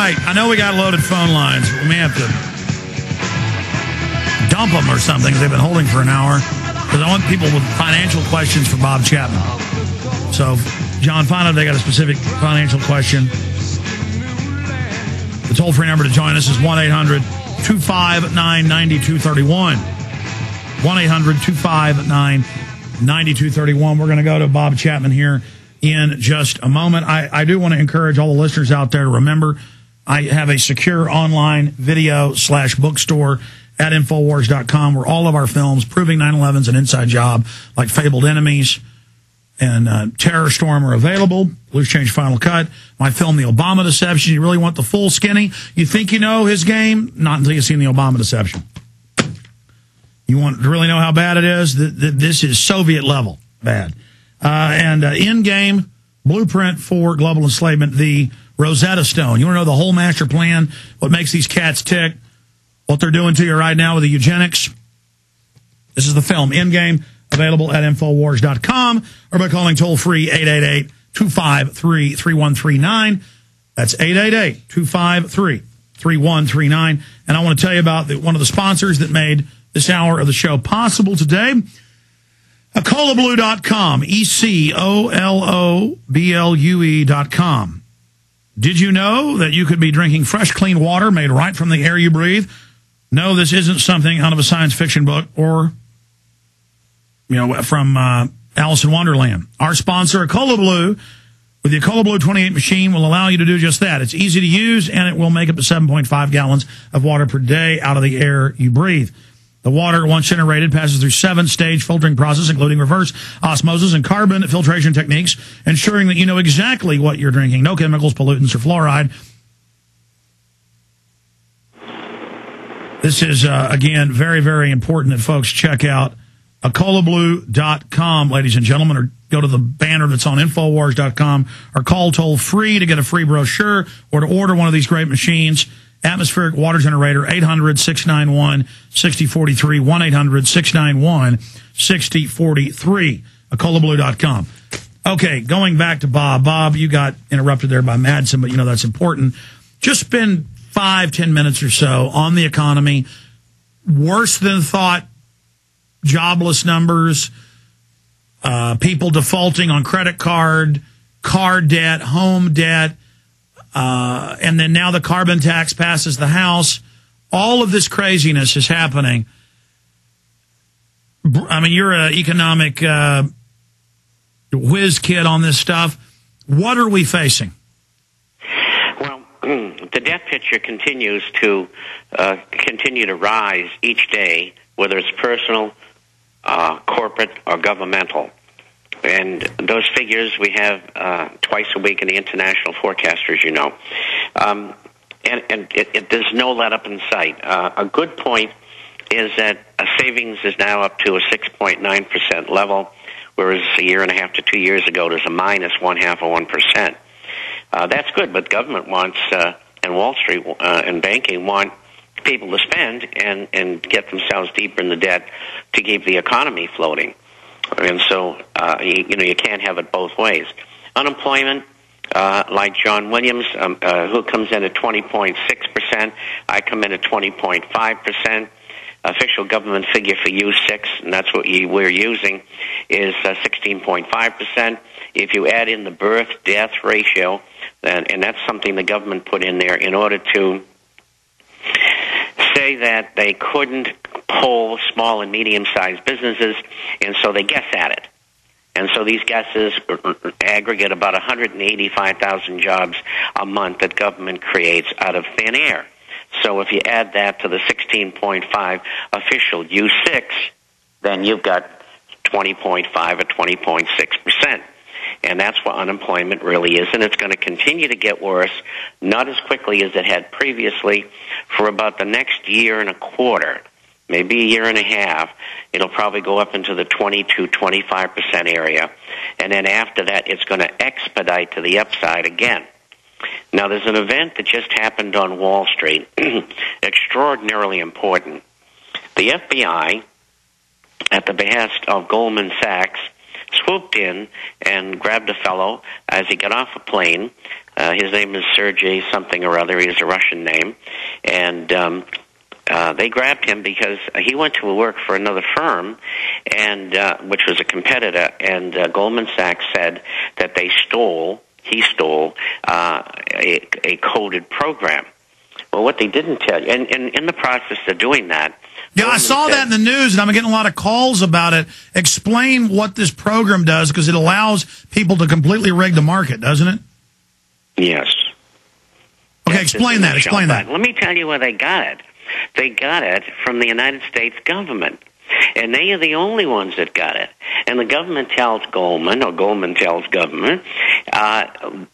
right. I know we got loaded phone lines. We may have to dump them or something. They've been holding for an hour. Because I want people with financial questions for Bob Chapman. So, John, find out if they got a specific financial question. The toll-free number to join us is 1-800-259-9231. 1-800-259-9231. We're going to go to Bob Chapman here in just a moment. I do want to encourage all the listeners out there to remember I have a secure online video/bookstore at Infowars.com where all of our films proving 9/11's an inside job, like Fabled Enemies and Terror Storm, are available. Loose Change Final Cut. My film, The Obama Deception. You really want the full skinny? You think you know his game? Not until you've seen The Obama Deception. You want to really know how bad it is? This is Soviet level bad. And in-game blueprint for global enslavement, the Rosetta Stone. You want to know the whole master plan, what makes these cats tick, what they're doing to you right now with the eugenics? This is the film, in-game, available at Infowars.com or by calling toll-free 888-253-3139. That's 888-253-3139. And I want to tell you about one of the sponsors that made this hour of the show possible today. EcoloBlue.com, EcoloBlue.com. Did you know that you could be drinking fresh, clean water made right from the air you breathe? No, this isn't something out of a science fiction book or, from Alice in Wonderland. Our sponsor, EcoloBlue, with the EcoloBlue 28 machine, will allow you to do just that. It's easy to use, and it will make up to 7.5 gallons of water per day out of the air you breathe. The water, once generated, passes through 7-stage filtering process, including reverse osmosis and carbon filtration techniques, ensuring that you know exactly what you're drinking. No chemicals, pollutants, or fluoride. This is, again, very, very important that folks check out EcoloBlue.com, ladies and gentlemen, or go to the banner that's on Infowars.com, or call toll-free to get a free brochure or to order one of these great machines. Atmospheric water generator, 800-691-6043, 1-800-691-6043, EcoloBlue.com. Okay, going back to Bob. Bob, you got interrupted there by Madsen, but that's important. Just spend 5-10 minutes or so on the economy. Worse than thought jobless numbers, people defaulting on credit card, car debt, home debt, and then now the carbon tax passes the House. All of this craziness is happening. I mean, you're an economic whiz kid on this stuff. What are we facing? Well, the debt picture continues to rise each day, whether it's personal, corporate, or governmental. And those figures we have twice a week in the international forecasters, and there's no let-up in sight. A good point is that savings is now up to a 6.9% level, whereas a year and a half to 2 years ago, there's a minus 0.5%. That's good, but government wants, and Wall Street and banking want people to spend and get themselves deeper in the debt to keep the economy floating. And so, you can't have it both ways. Unemployment, like John Williams, who comes in at 20.6%, I come in at 20.5%. Official government figure for U6, and that's what we're using, is 16.5%. If you add in the birth-death ratio, and that's something the government put in there in order to say that they couldn't poll small and medium-sized businesses, and so they guess at it. And so these guesses aggregate about 185,000 jobs a month that government creates out of thin air. So if you add that to the 16.5 official U6, then you've got 20.5 or 20.6%. And that's what unemployment really is, and it's going to continue to get worse, not as quickly as it had previously, for about the next year and a quarter, maybe a year and a half. It'll probably go up into the 20 to 25% area, and then after that, it's going to expedite to the upside again. Now, there's an event that just happened on Wall Street, extraordinarily important. The FBI, at the behest of Goldman Sachs, swooped in and grabbed a fellow as he got off a plane His name is Sergei something or other. He has a Russian name. And they grabbed him because he went to work for another firm, and which was a competitor, and Goldman Sachs said that he stole a coded program. Well, what they didn't tell you, and in the process of doing that... Yeah, I saw that in the news, and I'm getting a lot of calls about it. Explain what this program does, because it allows people to completely rig the market, doesn't it? Yes. Okay, explain that. Explain that. Let me tell you where they got it. They got it from the United States government. And they are the only ones that got it. And the government tells Goldman, or Goldman tells government,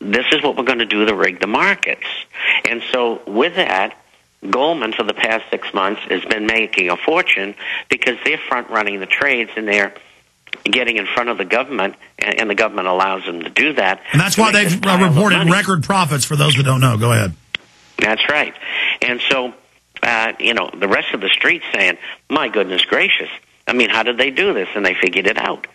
this is what we're going to do to rig the markets. And so with that, Goldman, for the past 6 months, has been making a fortune because they're front-running the trades and they're getting in front of the government, and the government allows them to do that. And that's why they've reported record profits, for those that don't know. Go ahead. That's right. And so... the rest of the street's saying, my goodness gracious, I mean, how did they do this? And they figured it out.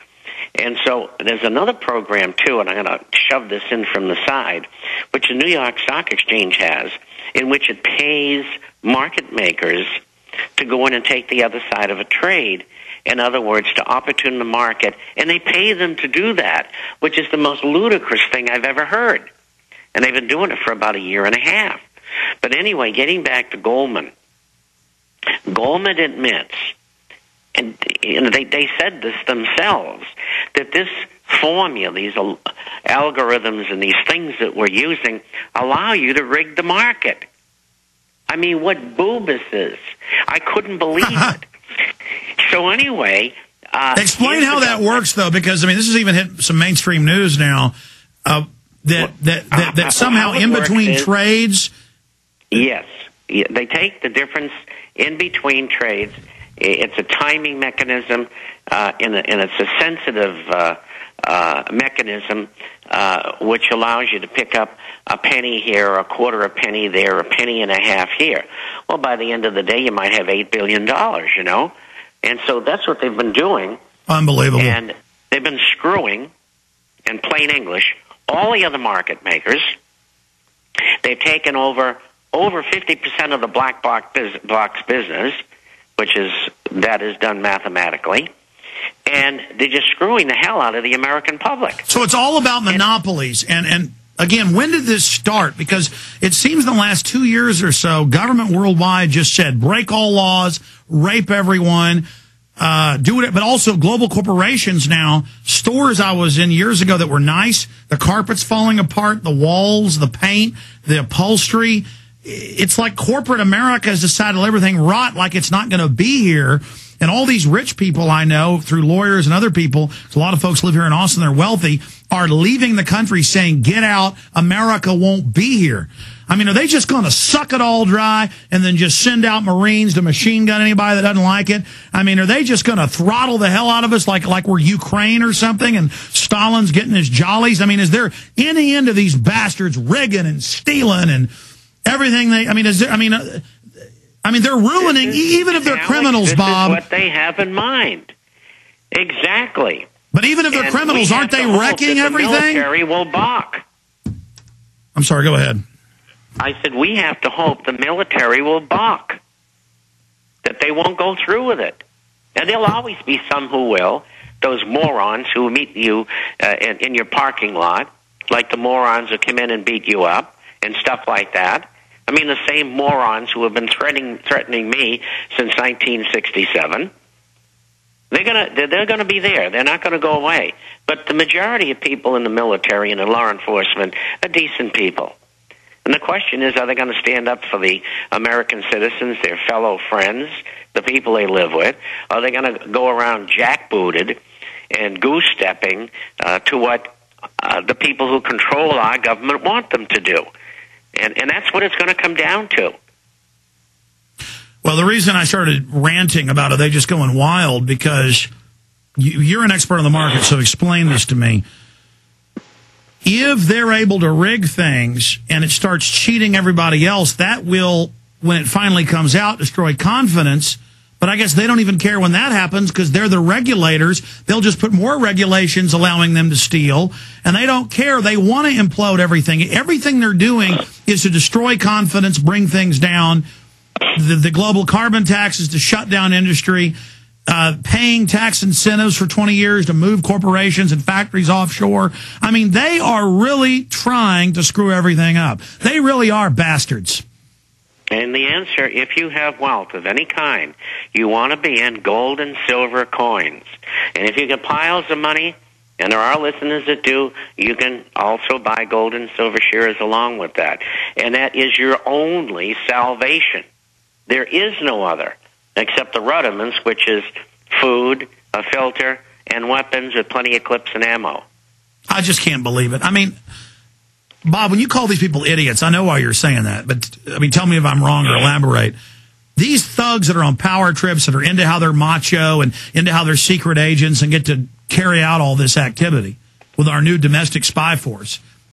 And so there's another program, too, and I'm going to shove this in from the side, which the New York Stock Exchange has, in which it pays market makers to go in and take the other side of a trade. In other words, to opportune the market, and they pay them to do that, which is the most ludicrous thing I've ever heard. And they've been doing it for about a year and a half. But anyway, getting back to Goldman, Goldman admits, and they said this themselves, that this formula, these algorithms and these things that we're using allow you to rig the market. I mean, what boobus is. I couldn't believe it. So anyway... explain how that works, though, because, I mean, this has even hit some mainstream news now, that somehow in between trades... Yes. They take the difference in between trades. It's a timing mechanism, and it's a sensitive mechanism, which allows you to pick up a penny here, a quarter a penny there, a penny and a half here. Well, by the end of the day, you might have $8 billion, you know? And so that's what they've been doing. Unbelievable. And they've been screwing, in plain English, all the other market makers. They've taken over 50% of the black box business, that is done mathematically, and they're just screwing the hell out of the American public. So it's all about monopolies. And again, when did this start? Because it seems in the last 2 years or so, government worldwide just said, break all laws, rape everyone, do it. But also global corporations now, stores I was in years ago that were nice, the carpet's falling apart, the walls, the paint, the upholstery. It's like corporate America has decided to let everything rot like it's not going to be here. And all these rich people I know through lawyers and other people, a lot of folks live here in Austin, they're wealthy, are leaving the country saying, get out, America won't be here. I mean, are they just going to suck it all dry and then just send out Marines to machine gun anybody that doesn't like it? I mean, are they just going to throttle the hell out of us like we're Ukraine or something and Stalin's getting his jollies? I mean, is there any end to these bastards rigging and stealing and everything they're ruining, even if they're criminals, Bob. This is what they have in mind. Exactly. But even if they're criminals, aren't they wrecking everything? The military will balk. I'm sorry, go ahead. I said, we have to hope the military will balk, that they won't go through with it. And there'll always be some who will, those morons who meet you in your parking lot, like the morons who come in and beat you up and stuff like that. I mean, the same morons who have been threatening me since 1967. They're gonna be there. They're not gonna go away. But the majority of people in the military and in law enforcement are decent people. And the question is, are they going to stand up for the American citizens, their fellow friends, the people they live with? Are they going to go around jackbooted and goose-stepping to what the people who control our government want them to do? And that's what it's going to come down to. Well, the reason I started ranting about it, they just going wild, because you're an expert on the market, so explain this to me. If they're able to rig things and it starts cheating everybody else, that will, when it finally comes out, destroy confidence, But I guess they don't even care when that happens because they're the regulators. They'll just put more regulations allowing them to steal, and they don't care. They want to implode everything. Everything they're doing is to destroy confidence, bring things down. The global carbon tax is to shut down industry, paying tax incentives for 20 years to move corporations and factories offshore. I mean, they are really trying to screw everything up. They really are bastards. And the answer, if you have wealth of any kind, you want to be in gold and silver coins. And if you get piles of money, and there are listeners that do, you can also buy gold and silver shares along with that. And that is your only salvation. There is no other, except the rudiments, which is food, a filter, and weapons with plenty of clips and ammo. I just can't believe it. I mean, Bob, when you call these people idiots, I know why you're saying that, but I mean, tell me if I'm wrong or elaborate. These thugs that are on power trips, that are into how they're macho and into how they're secret agents and get to carry out all this activity with our new domestic spy force.